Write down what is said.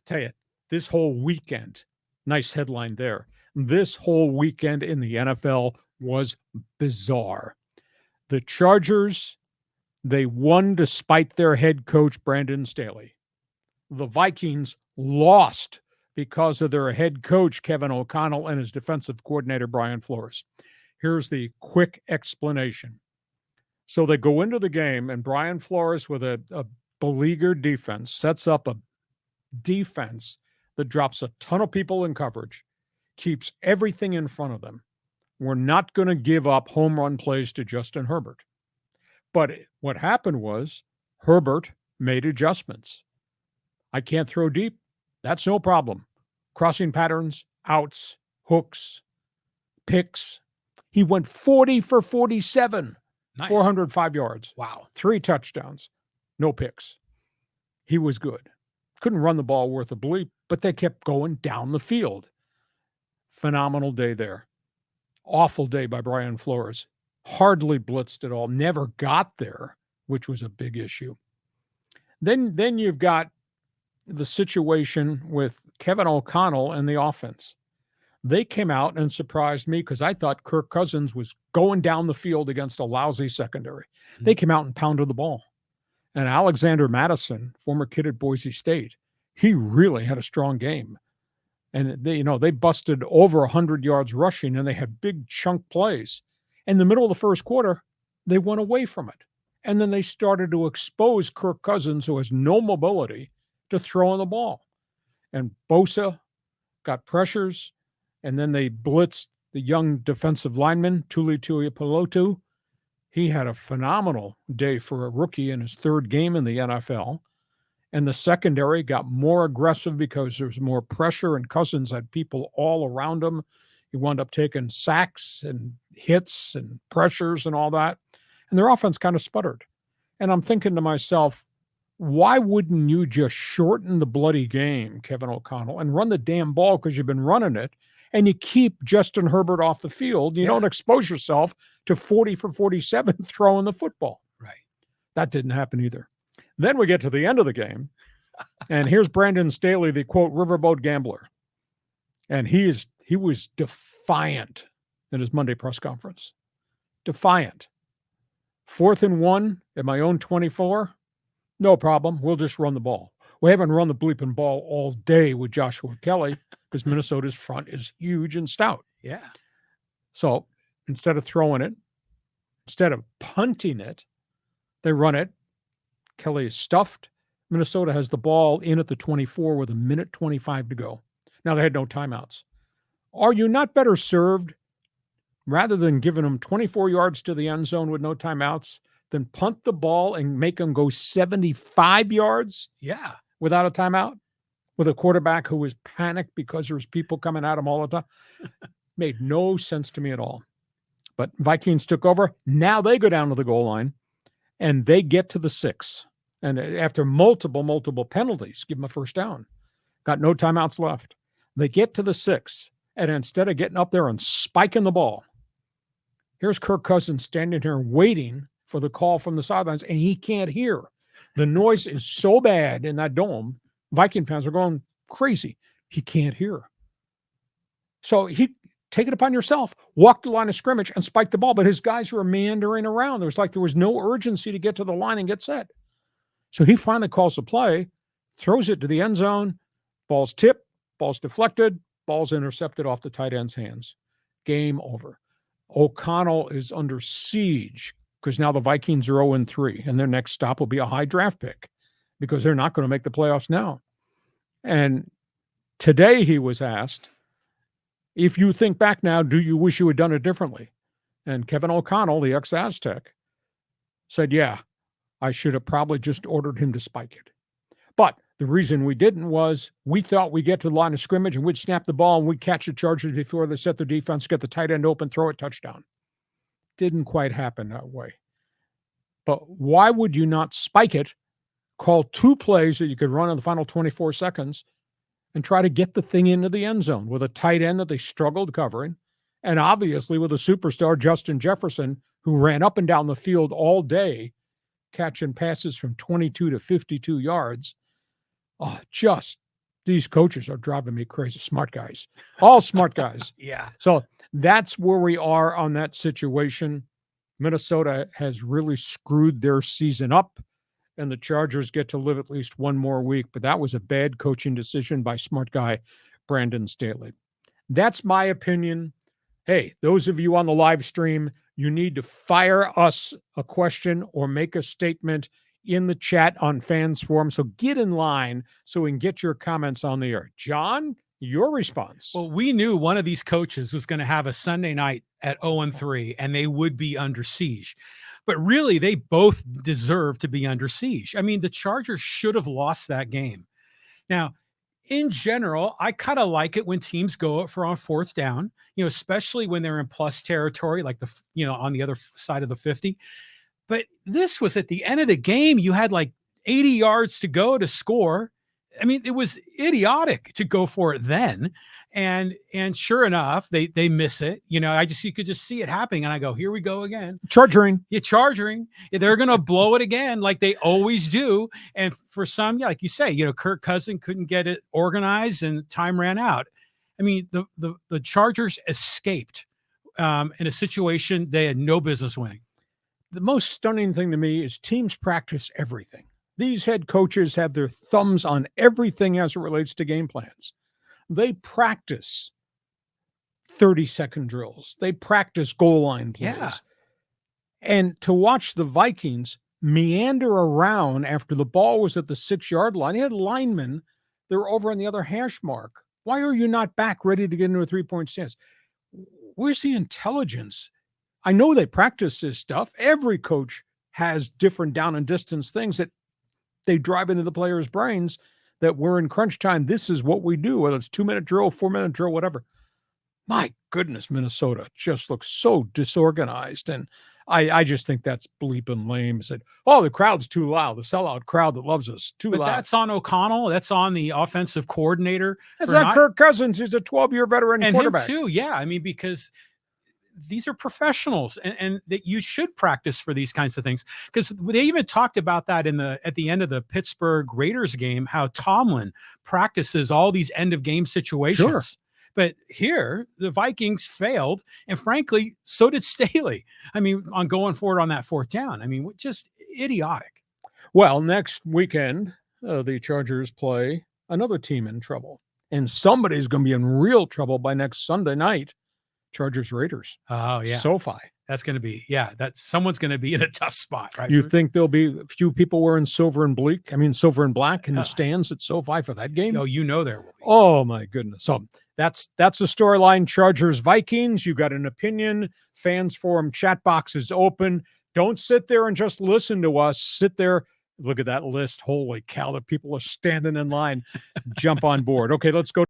Tell you, this whole weekend, nice headline there. This whole weekend in the NFL was bizarre. The Chargers, they won despite their head coach, Brandon Staley. The Vikings lost because of their head coach, Kevin O'Connell, and his defensive coordinator, Brian Flores. Here's the quick explanation. So they go into the game, and Brian Flores, with a beleaguered defense, sets up a defense that drops a ton of people in coverage, keeps everything in front of them. We're not going to give up home run plays to Justin Herbert. But what happened was Herbert made adjustments. I can't throw deep. That's no problem. Crossing patterns, outs, hooks, picks. He went 40 for 47, nice. 405 yards. Wow. 3 touchdowns, no picks. He was good. Couldn't run the ball worth a bleep, but they kept going down the field. Phenomenal day there. Awful day by Brian Flores. Hardly blitzed at all. Never got there, which was a big issue. Then you've got the situation with Kevin O'Connell and the offense. They came out and surprised me because I thought Kirk Cousins was going down the field against a lousy secondary. They came out and pounded the ball. And Alexander Madison, former kid at Boise State, he really had a strong game. And they busted over 100 yards rushing, and they had big chunk plays. In the middle of the first quarter, they went away from it. And then they started to expose Kirk Cousins, who has no mobility, to throwing the ball. And Bosa got pressures, and then they blitzed the young defensive lineman, Tuli Tuipulotu. He had a phenomenal day for a rookie in his third game in the NFL. And the secondary got more aggressive because there was more pressure, and Cousins had people all around him. He wound up taking sacks and hits and pressures and all that. And their offense kind of sputtered. And I'm thinking to myself, why wouldn't you just shorten the bloody game, Kevin O'Connell, and run the damn ball because you've been running it, and you keep Justin Herbert off the field? You don't expose yourself to 40 for 47 throwing the football. Right. That didn't happen either. Then we get to the end of the game, and here's Brandon Staley, the, quote, riverboat gambler. And he was defiant in his Monday press conference. Defiant. 4th and 1 at my own 24. No problem. We'll just run the ball. We haven't run the bleeping ball all day with Joshua Kelly because Minnesota's front is huge and stout. Yeah. So instead of throwing it, instead of punting it, they run it. Kelly is stuffed. Minnesota has the ball in at the 24 with 1:25 to go. Now, they had no timeouts. Are you not better served, rather than giving them 24 yards to the end zone with no timeouts, than punt the ball and make them go 75 yards without a timeout, with a quarterback who was panicked because there's people coming at him all the time? Made no sense to me at all. But Vikings took over. Now they go down to the goal line, and they get to the 6. And after multiple penalties, give them a first down. Got no timeouts left. They get to the 6, and instead of getting up there and spiking the ball, here's Kirk Cousins standing here waiting for the call from the sidelines, and he can't hear. The noise is so bad in that dome, Viking fans are going crazy. He can't hear. So take it upon yourself. Walk the line of scrimmage and spike the ball, but his guys were meandering around. There was no urgency to get to the line and get set. So he finally calls the play, throws it to the end zone, ball's tipped, ball's deflected, ball's intercepted off the tight end's hands. Game over. O'Connell is under siege because now the Vikings are 0-3, and their next stop will be a high draft pick because they're not going to make the playoffs now. And today he was asked, if you think back now, do you wish you had done it differently? And Kevin O'Connell, the ex-Aztec, said, yeah, I should have probably just ordered him to spike it. But the reason we didn't was we thought we'd get to the line of scrimmage and we'd snap the ball and we'd catch the Chargers before they set their defense, get the tight end open, throw it, touchdown. Didn't quite happen that way. But why would you not spike it, call 2 plays that you could run in the final 24 seconds, and try to get the thing into the end zone with a tight end that they struggled covering, and obviously with a superstar, Justin Jefferson, who ran up and down the field all day, catching passes from 22 to 52 yards. Oh, just These coaches are driving me crazy. Smart guys, all smart guys. Yeah. So that's where we are on that situation. Minnesota has really screwed their season up, and the Chargers get to live at least one more week. But that was a bad coaching decision by smart guy Brandon Staley. That's my opinion. Hey, those of you on the live stream, you need to fire us a question or make a statement in the chat on Fans Forum. So get in line so we can get your comments on the air. John, your response. Well, we knew one of these coaches was going to have a Sunday night at 0-3, and they would be under siege. But really, they both deserve to be under siege. I mean, the Chargers should have lost that game. Now, in general, I kind of like it when teams go for on fourth down, especially when they're in plus territory, like on the other side of the 50. But this was at the end of the game. You had like 80 yards to go to score. I mean, it was idiotic to go for it then. And sure enough, they miss it. You could just see it happening. And I go, here we go again. Charging. You're charging. They're going to blow it again like they always do. And for some, like you say, Kirk Cousins couldn't get it organized and time ran out. I mean, the Chargers escaped in a situation they had no business winning. The most stunning thing to me is teams practice everything. These head coaches have their thumbs on everything as it relates to game plans. They practice 30-second drills. They practice goal line plays. Yeah. And to watch the Vikings meander around after the ball was at the 6-yard line, you had linemen that were over on the other hash mark. Why are you not back ready to get into a 3-point stance? Where's the intelligence? I know they practice this stuff. Every coach has different down and distance things that they drive into the players' brains that we're in crunch time. This is what we do, whether it's 2-minute drill, 4-minute drill, whatever. My goodness, Minnesota just looks so disorganized. And I just think that's bleeping lame. Said, the crowd's too loud. The sellout crowd that loves us, too loud. But that's on O'Connell. That's on the offensive coordinator. That's not Kirk Cousins. He's a 12-year veteran quarterback. And him too, yeah. I mean, because these are professionals and that you should practice for these kinds of things. Because they even talked about that at the end of the Pittsburgh Raiders game, how Tomlin practices all these end of game situations. Sure. But here, the Vikings failed. And frankly, so did Staley. I mean, on going forward on that fourth down. I mean, just idiotic. Well, next weekend, the Chargers play another team in trouble. And somebody's going to be in real trouble by next Sunday night. Chargers Raiders. Oh, yeah. SoFi. That's going to be, someone's going to be in a tough spot, right? You think there'll be a few people wearing silver and black in the stands at SoFi for that game? Oh, there will be. Oh, my goodness. So that's the storyline. Chargers Vikings. You got an opinion. Fans Forum chat box is open. Don't sit there and just listen to us. Sit there. Look at that list. Holy cow, the people are standing in line. Jump on board. Okay, let's go to